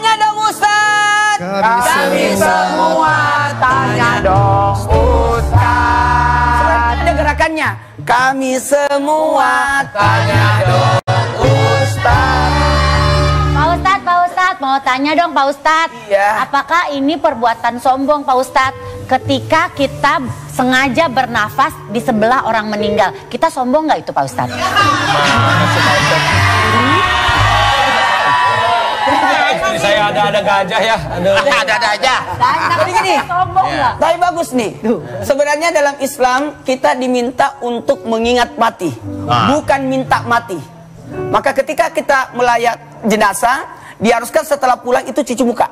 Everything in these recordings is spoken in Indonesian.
Tanya dong Ustaz. Kami semua tanya dong Ustaz. Ada gerakannya. Kami semua tanya dong Ustaz. Pak Ustadz, mau tanya dong Pak Ustadz. Iya. Apakah ini perbuatan sombong Pak Ustadz? Ketika kita sengaja bernafas di sebelah orang meninggal, kita sombong nggak itu Pak Ustadz? Istri saya ada gajah ya. Ada aja. Jadi gini, Sombong nggak? tapi bagus nih. Sebenarnya dalam Islam kita diminta untuk mengingat mati, bukan minta mati. Maka ketika kita melayat jenazah, diharuskan setelah pulang itu cuci muka.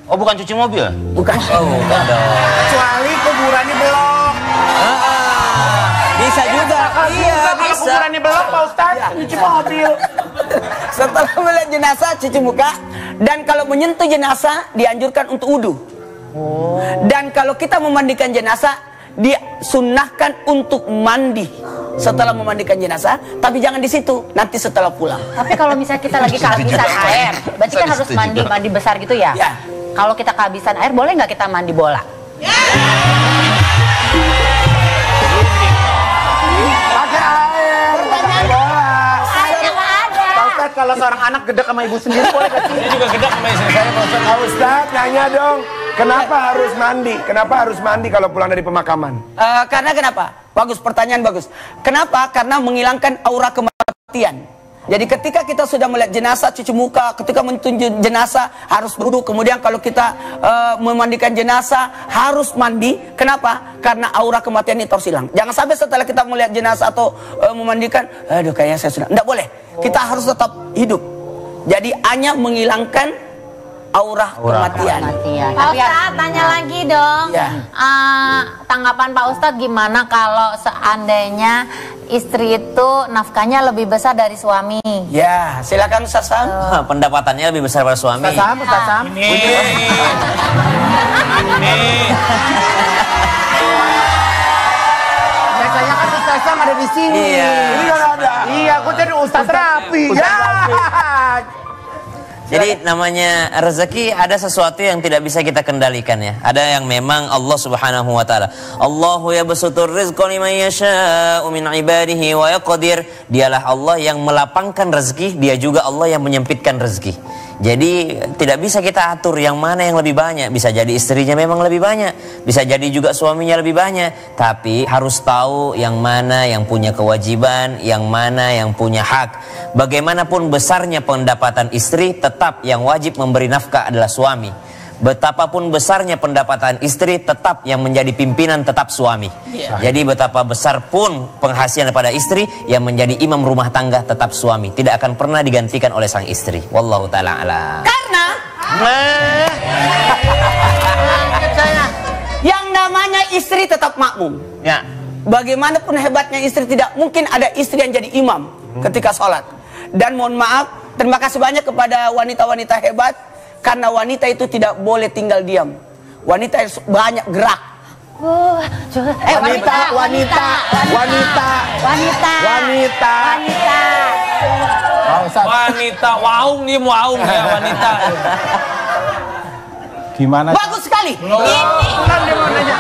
Oh, bukan cuci mobil? Bukan. Oh, bukan dong. Kecuali kuburannya belum. Bisa juga. Iya, Kalau bisa. kuburannya belum, Pak Ustadz, cuci mobil. Setelah melihat jenazah cuci muka, dan kalau menyentuh jenazah dianjurkan untuk wudu. Dan kalau kita memandikan jenazah disunnahkan untuk mandi setelah memandikan jenazah, tapi jangan di situ, nanti setelah pulang. Tapi kalau misalnya kita lagi kehabisan air, berarti kan harus mandi besar gitu ya? Ya. Kalau kita kehabisan air, boleh nggak kita mandi bola? Pakai air, pakai bola. Airnya nggak ada. Pak Ustadz, kalau seorang anak gedek sama ibu sendiri, boleh gak sih? Saya juga gedek sama istri saya Pak Ustadz. Pak Ustadz, nanya dong. Kenapa harus mandi? Kenapa harus mandi kalau pulang dari pemakaman? Karena kenapa? Bagus, pertanyaan bagus. Kenapa? Karena menghilangkan aura kematian. Jadi ketika kita sudah melihat jenazah cuci muka, ketika menunjuk jenazah harus berwudu, kemudian kalau kita memandikan jenazah harus mandi. Kenapa? Karena aura kematian itu harus hilang. Jangan sampai setelah kita melihat jenazah atau memandikan, aduh kayaknya saya sudah. Tidak boleh. Kita harus tetap hidup. Jadi hanya menghilangkan aura kematian. Pak Ustadz, tanya lagi dong. Ya. Tanggapan Pak Ustadz gimana kalau seandainya istri itu nafkahnya lebih besar dari suami? Ya, silakan Ustaz Sam. Pendapatannya lebih besar pada suami. Ustadz Sam. Biasanya kan Ustadz Sam ada di sini. Iya. Ini kan ada. Iya, aku jadi Ustadz Rapi. Ya. Jadi namanya rezeki ada sesuatu yang tidak bisa kita kendalikan ya. Ada yang memang Allah Subhanahu wa taala. Allahu yabsutur rizqa liman yasha'u min ibadihi wa yaqdir. Dialah Allah yang melapangkan rezeki, dia juga Allah yang menyempitkan rezeki. Jadi tidak bisa kita atur yang mana yang lebih banyak. Bisa jadi istrinya memang lebih banyak, bisa jadi juga suaminya lebih banyak. Tapi harus tahu yang mana yang punya kewajiban, yang mana yang punya hak. Bagaimanapun besarnya pendapatan istri, tetap yang wajib memberi nafkah adalah suami. Betapapun besarnya pendapatan istri, tetap yang menjadi pimpinan tetap suami. Jadi betapa besar pun penghasilan pada istri, yang menjadi imam rumah tangga tetap suami. Tidak akan pernah digantikan oleh sang istri. Wallahu ta'ala a'lam. Karena yang namanya istri tetap makmum. Ya. Bagaimanapun hebatnya istri, tidak mungkin ada istri yang jadi imam ketika sholat. Dan mohon maaf, terima kasih banyak kepada wanita-wanita hebat. Karena wanita itu tidak boleh tinggal diam. Wanita harus banyak gerak. Wanita, waung nih waung ya wanita. Gimana? Bagus sekali. Kan dia mau nanya.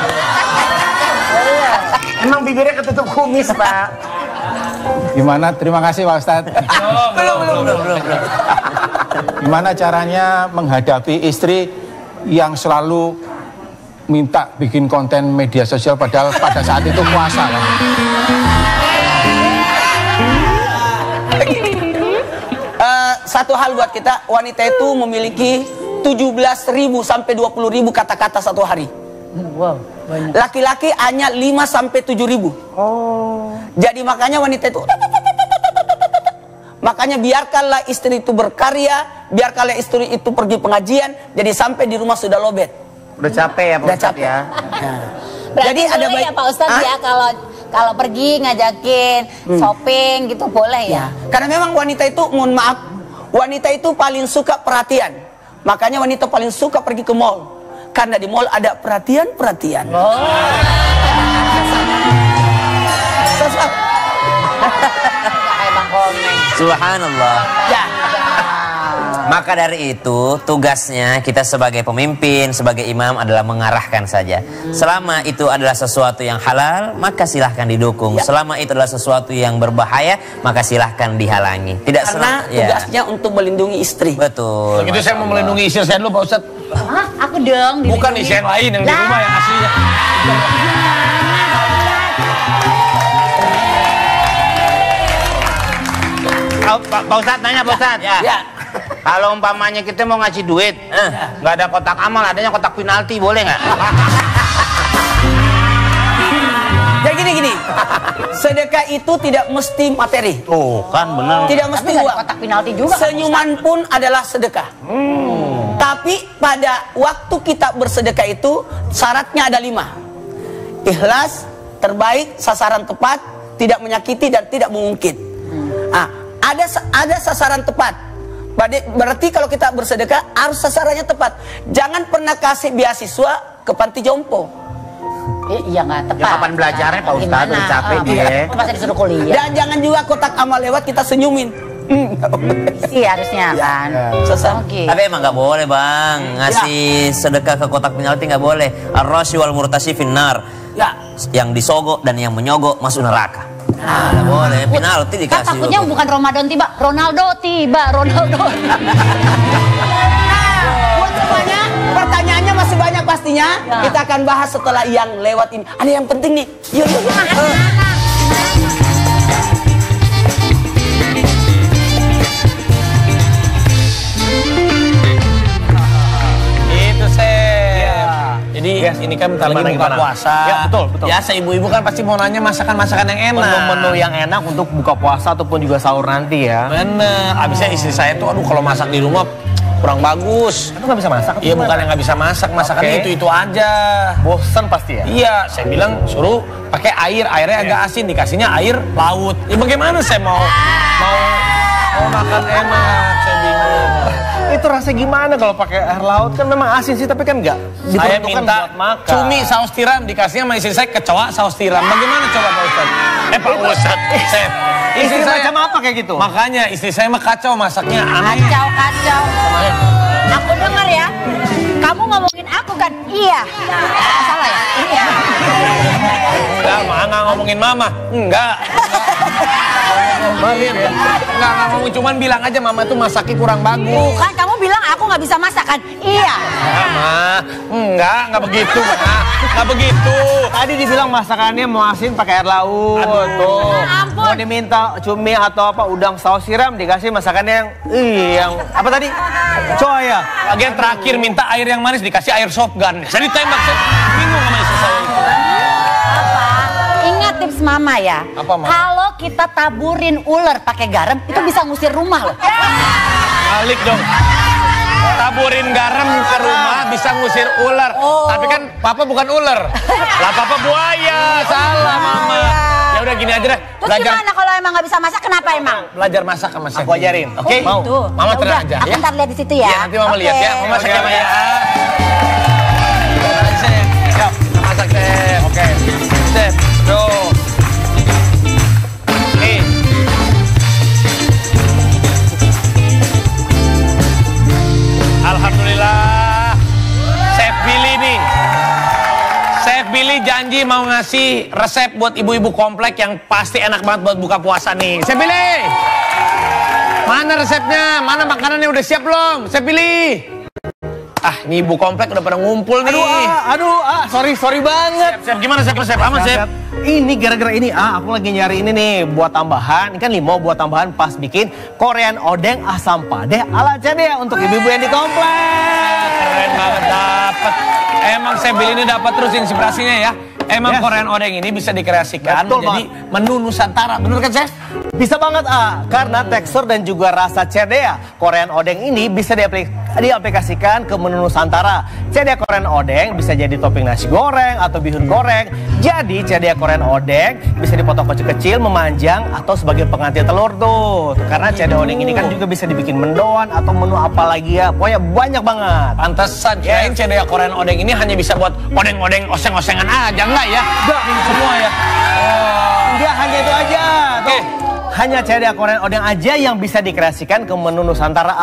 Emang bibirnya ketutup kumis, Pak. Gimana? Terima kasih Pak Ustadz. Belum. Gimana caranya menghadapi istri yang selalu minta bikin konten media sosial padahal pada saat itu puasa kan? Satu hal buat kita, wanita itu memiliki 17.000 sampai 20.000 kata-kata satu hari. Wow, banyak. Laki-laki hanya 5 sampai 7.000. Jadi makanya wanita itu, makanya biarkanlah istri itu berkarya, biarkanlah istri itu pergi pengajian, jadi sampai di rumah sudah lobet. Udah capek ya, Pak Udah Ustadz capek. ya. Berarti Jadi ada boleh baik- ya Pak Ustadz Hah? ya kalau pergi ngajakin shopping gitu boleh ya? Karena memang wanita itu, mohon maaf, wanita itu paling suka perhatian. Makanya wanita paling suka pergi ke mall. Karena di mall ada perhatian-perhatian. Kayak Bang Komeng. Subhanallah. Ya. Maka dari itu tugasnya kita sebagai pemimpin, sebagai imam adalah mengarahkan saja. Selama itu adalah sesuatu yang halal, maka silahkan didukung. Selama itu adalah sesuatu yang berbahaya, maka silahkan dihalangi. Tidak Karena tugasnya untuk melindungi istri. Betul. Begitu saya mau melindungi istri saya dulu Pak Ustadz. Hah? Aku dong. Bukan istri yang lain yang di rumah yang aslinya. Pak Ustadz nanya Pak Ustadz. Ya. Kalau umpamanya kita mau ngasih duit, nggak ada kotak amal, adanya kotak penalti, boleh nggak? Jadi gini. Sedekah itu tidak mesti materi. Oh kan bener. Tidak mesti Tapi nggak ada uang. kotak penalti juga kan, Senyuman pun adalah sedekah. Tapi pada waktu kita bersedekah itu syaratnya ada 5. Ikhlas, terbaik, sasaran tepat, tidak menyakiti dan tidak mengungkit. Nah, ada sasaran tepat. Berarti kalau kita bersedekah harus sasarannya tepat. Jangan pernah kasih beasiswa ke panti jompo. Iya nggak tepat. Ya kapan belajarnya Pak Ustadz, udah capek dia. Masa disuruh kuliah? Dan jangan juga kotak amal lewat kita senyumin. Iya harusnya kan. Sesam. Oke. Tapi emang nggak boleh bang ngasih sedekah ke kotak penalti, nggak boleh. Ar-rashi wal murtashi finnar. Ya. Yang disogok dan yang menyogok masuk neraka. Nggak boleh. Penalti Kan dikasih. takutnya bukan Ramadan tiba, Ronaldo. Buat semuanya, pertanyaannya masih banyak pastinya. Ya. Kita akan bahas setelah yang lewat ini. Ada yang penting nih. Yuk. Itu Jadi ini kan bentar lagi buka puasa. Ya, betul. Biasa ibu-ibu kan pasti mau nanya masakan-masakan yang enak. Menu-menu yang enak untuk buka puasa ataupun juga sahur nanti ya. Bener. Abisnya istri saya tuh, aduh kalau masak di rumah kurang bagus. Itu nggak bisa masak? Iya bukan yang nggak bisa masak, masakannya itu aja. Bosen pasti ya? Iya, saya bilang suruh pakai airnya agak asin, dikasihnya air laut. Ya bagaimana saya mau makan enak, saya bingung. Itu rasanya gimana kalau pakai air laut? Kan memang asin sih, tapi kan nggak Saya diperuntukkan minta buat makan. cumi saus tiram, dikasihnya sama istri saya kecoa saus tiram. Bagaimana coba Pak Ustadz? Pak Ustadz, Chef. Istri macam apa kayak gitu? Makanya istri saya mah kacau masaknya, aneh. Kacau. Aku dengar ya. Kamu ngomongin aku kan? Iya. Salah ya? Iya. Enggak ngomongin mama. Enggak. Enggak ngomong, cuman bilang aja mama tuh masaknya kurang bagus. Bukan, kamu bilang aku nggak bisa masak kan? Iya. Mama, enggak begitu, Ma. Enggak begitu. Tadi dibilang masakannya mau asin pakai air laut. Tuh. Ampun. Mau diminta cumi atau apa udang saus siram, dikasih masakannya yang apa tadi? Coa ya. Bagian terakhir minta air yang manis, dikasih air shotgun. Saya ditembak, saya bingung sama istri saya itu. Ingat tips mama ya. Apa, Mama? Kalau kita taburin ular pakai garam itu bisa ngusir rumah loh. Balik dong. Taburin garam ke rumah bisa ngusir ular. Tapi kan papa bukan ular. Lah papa buaya. Salah mama. Ya udah gini aja deh. Terus gimana kalau emang nggak bisa masak? Kenapa emang? Belajar masak sama saya. Aku ajarin. Oke? Mau? Tuh. Mama Ya tenang udah, aja aku ya. ntar lihat di situ ya. Iya, nanti mama lihat ya. Mama masak ya, Ma, ya. Siap, kita masak, Chef. Oke. Chef, tuh. Nih. Alhamdulillah. Chef Billy nih. Chef Billy janji mau ngasih resep buat ibu-ibu komplek yang pasti enak banget buat buka puasa nih. Chef Billy. Mana resepnya? Mana makanannya udah siap belum? Chef Billy. Ini ibu komplek udah pada ngumpul nih. Sorry banget. Chef, gimana Chef? Resep aman, Chef? Ini gara-gara ini, aku lagi nyari ini nih buat tambahan. Ini kan limo buat tambahan pas bikin Korean odeng asam padeh ala Cede untuk ibu-ibu yang di komplek. Keren banget dapet. Emang Chef Billy ini dapat terus inspirasinya ya. Emang Korean odeng ini bisa dikreasikan Betul, menjadi menu Nusantara. Bener kan, Chef? Bisa banget, karena tekstur dan juga rasa cedea Korean odeng ini bisa diaplikasikan ke menu Nusantara. Cedea Korean odeng bisa jadi topping nasi goreng atau bihun goreng. Jadi cedea Korean odeng bisa dipotong kecil-kecil, memanjang atau sebagai pengantin telur tuh. Karena cedea odeng ini kan juga bisa dibikin mendoan atau menu apa lagi ya. Pokoknya banyak banget. Pantesan kirain cedea Korean odeng ini hanya bisa buat odeng-odeng oseng-osengan aja, enggak ya? Enggak, Ini semua ya. Enggak hanya itu aja. Oke. hanya CDA Korean Odeng aja yang bisa dikreasikan ke menu Nusantara.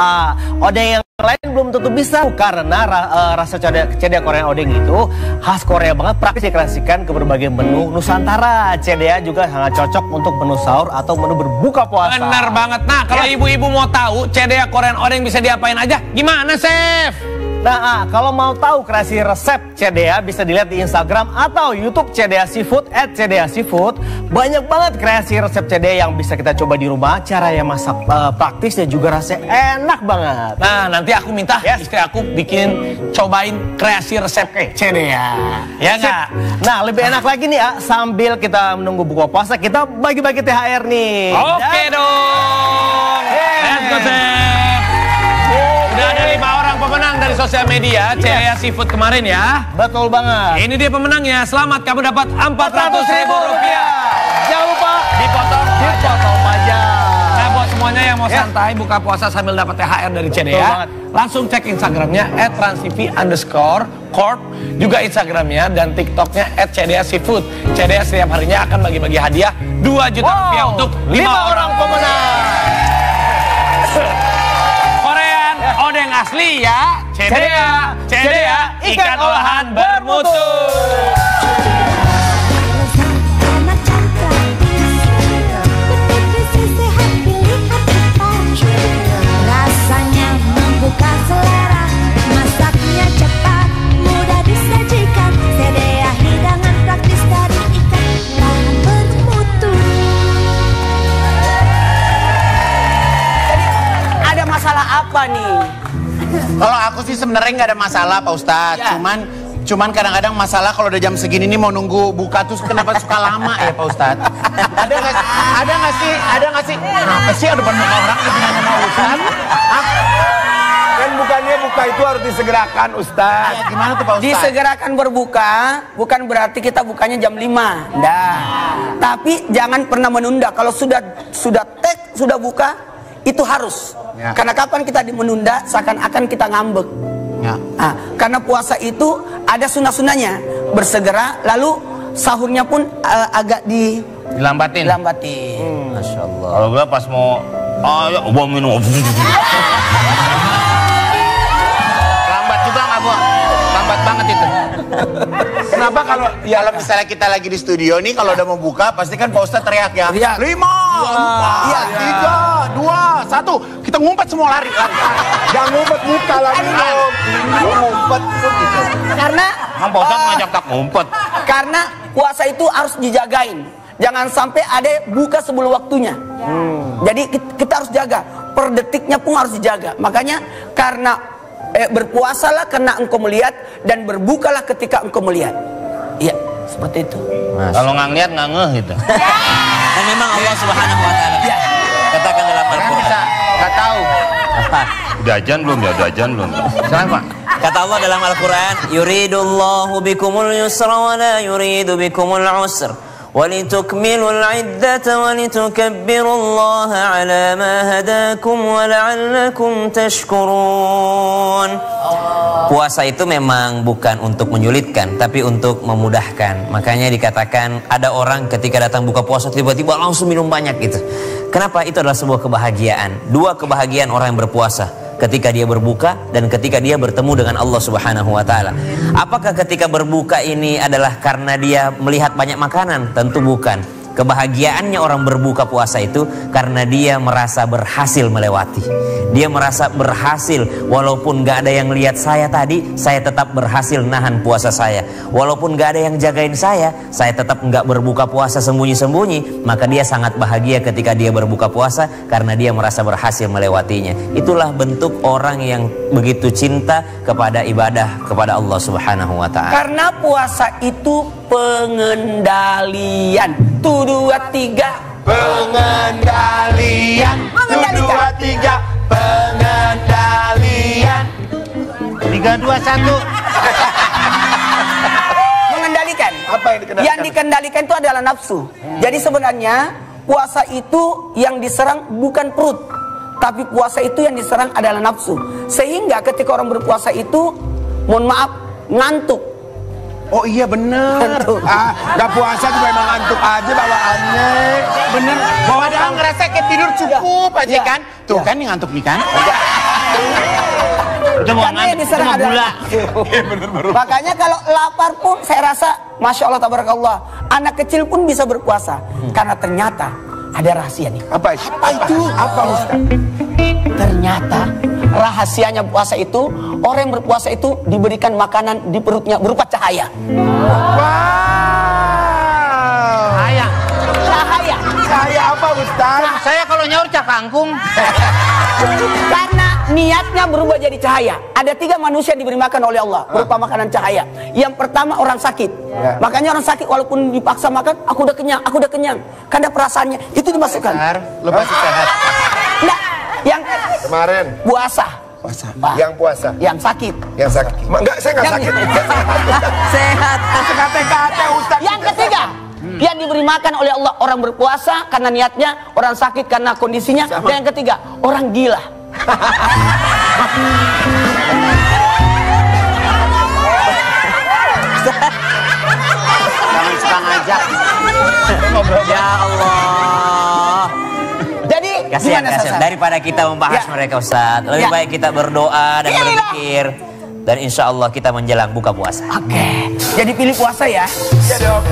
Odeng yang lain belum tentu bisa karena rasa CDA Korean Odeng itu khas Korea banget, praktis dikreasikan ke berbagai menu Nusantara. CDA juga sangat cocok untuk menu sahur atau menu berbuka puasa. Bener banget. Nah, kalau ibu-ibu mau tahu CDA Korean Odeng bisa diapain aja, gimana, Chef? Nah, kalau mau tahu kreasi resep CDA bisa dilihat di Instagram atau YouTube CDA Seafood @CDA Seafood. Banyak banget kreasi resep CDA yang bisa kita coba di rumah. Cara yang masak praktis dan juga rasanya enak banget. Nah, nanti aku minta istri aku bikin cobain kreasi resep CDA. Ya nggak? Nah, lebih enak lagi nih ya, sambil kita menunggu buka puasa, kita bagi-bagi THR nih. Oke dong. Let's go, Chef. Udah ada 5 orang pemenang dari sosial media CDA Seafood kemarin ya. Betul banget. Ini dia pemenangnya. Selamat, kamu dapat Rp400.000. Jangan lupa dipotong aja. Nah, buat semuanya yang mau santai buka puasa sambil dapat THR dari CDA, langsung cek Instagramnya @transtv_corp, juga Instagramnya dan TikToknya @CDA Seafood. CDA setiap harinya akan bagi-bagi hadiah Rp2 juta untuk 5 orang pemenang. Odeng asli ya, CDA, ikan olahan bermutu. Rasanya membuka selera, masaknya cepat, mudah disajikan. CDA hidangan praktis dari ikan olahan bermutu. Jadi ada masalah apa nih? Kalau aku sih sebenarnya nggak ada masalah, Pak Ustadz. Ya. Cuman kadang-kadang masalah kalau udah jam segini nih mau nunggu buka tuh kenapa suka lama ya, Pak Ustadz? Ada nggak sih? Kenapa sih ada depan muka orang lebih nanya sama Ustadz? Kan bukannya buka itu harus disegerakan, Ustaz. Ya, gimana tuh, Pak Ustadz? Disegerakan berbuka bukan berarti kita bukanya jam 5. Nah, tapi jangan pernah menunda. Kalau sudah buka itu harus. Ya. Karena kapan kita menunda seakan-akan kita ngambek. Ya. Nah, karena puasa itu ada sunnah-sunnahnya. Bersegera, lalu sahurnya pun agak Dilambatin. Masya Allah. Kalau gue pas mau, mau minum. Lambat juga nggak, Bu? Lambat banget itu. Kenapa kalau misalnya kita lagi di studio nih, kalau udah mau buka pasti kan Pak Ustadz teriak ya. Teriak. 5, 4, 3, 2, 1. Kita ngumpet semua lari. Jangan ngumpet buka lah minum. Ngumpet gitu. Karena Pak Ustadz ngajak tak ngumpet. Karena puasa itu harus dijagain. Jangan sampai ada buka sebelum waktunya. Jadi kita harus jaga. Per detiknya pun harus dijaga. Makanya karena berpuasalah karena engkau melihat dan berbukalah ketika engkau melihat. Iya, seperti itu. Kalau nggak ngeliat nggak ngeh gitu. Dan memang Allah Subhanahu wa taala katakan dalam Al-Qur'an. Nggak tahu. Udah ajan belum ya? Silakan, Pak. Kata Allah dalam Al-Qur'an, yuridullahu bikumul yusra wa la yuridu bikumul usra. ولتكملوا العدة ولتكبروا الله على ما هداكم ولعلكم تشكرون. Puasa itu memang bukan untuk menyulitkan, tapi untuk memudahkan. Makanya dikatakan ada orang ketika datang buka puasa tiba-tiba langsung minum banyak gitu. Kenapa? Itu adalah sebuah kebahagiaan. Dua kebahagiaan orang yang berpuasa. Ketika dia berbuka dan ketika dia bertemu dengan Allah Subhanahu wa taala. Apakah ketika berbuka ini adalah karena dia melihat banyak makanan? Tentu bukan. Kebahagiaannya orang berbuka puasa itu karena dia merasa berhasil melewati. Dia merasa berhasil, walaupun gak ada yang lihat saya tadi, saya tetap berhasil nahan puasa saya. Walaupun gak ada yang jagain saya tetap gak berbuka puasa sembunyi-sembunyi. Maka dia sangat bahagia ketika dia berbuka puasa karena dia merasa berhasil melewatinya. Itulah bentuk orang yang begitu cinta kepada ibadah kepada Allah Subhanahu wa ta'ala. Karena puasa itu pengendalian. 1, 2, 3. Pengendalian. 1, 2, 3. Pengendalian. 3, 2, 1. Mengendalikan. Apa yang dikendalikan? Yang dikendalikan itu adalah nafsu. Jadi sebenarnya puasa itu yang diserang bukan perut, tapi puasa itu yang diserang adalah nafsu. Sehingga ketika orang berpuasa itu, mohon maaf, ngantuk. Oh iya bener. Gak puasa juga emang ngantuk aja bawaannya. Bener. Padahal ngerasa kayak tidur cukup aja kan. Tuh kan nih ngantuk nih kan. Itu Karena yang diserang adalah makanya kalau lapar pun saya rasa Masya Allah tabarakallah, anak kecil pun bisa berpuasa. Karena ternyata ada rahasia nih. Apa itu? Apa Ustaz? Ternyata rahasianya puasa itu, orang yang berpuasa itu diberikan makanan di perutnya berupa cahaya. Ayah. Cahaya. Cahaya apa Ustaz? Saya kalau nyaur cak kangkung. Karena niatnya berubah jadi cahaya. Ada 3 manusia diberi makan oleh Allah berupa makanan cahaya. Yang pertama orang sakit. Makanya orang sakit walaupun dipaksa makan, aku udah kenyang. Karena perasaannya itu dimasukkan. Lu pasti sehat. Nah, yang Kemarin puasa. Pak. yang puasa. Yang sakit. Yang sakit. Enggak, saya enggak sakit. Sehat. Kata Ustaz. Yang ketiga, yang diberi makan oleh Allah orang berpuasa karena niatnya, orang sakit karena kondisinya, dan yang ketiga orang gila. Jangan suka ngajak. Ya Allah. Jadi Kasihan, gimana kasihan. Sasa? Daripada kita membahas Ya. mereka Ustaz, lebih Ya. baik kita berdoa dan Inilah. berzikir. Dan insya Allah kita menjelang buka puasa. Oke. Jadi pilih puasa ya. Ya dong.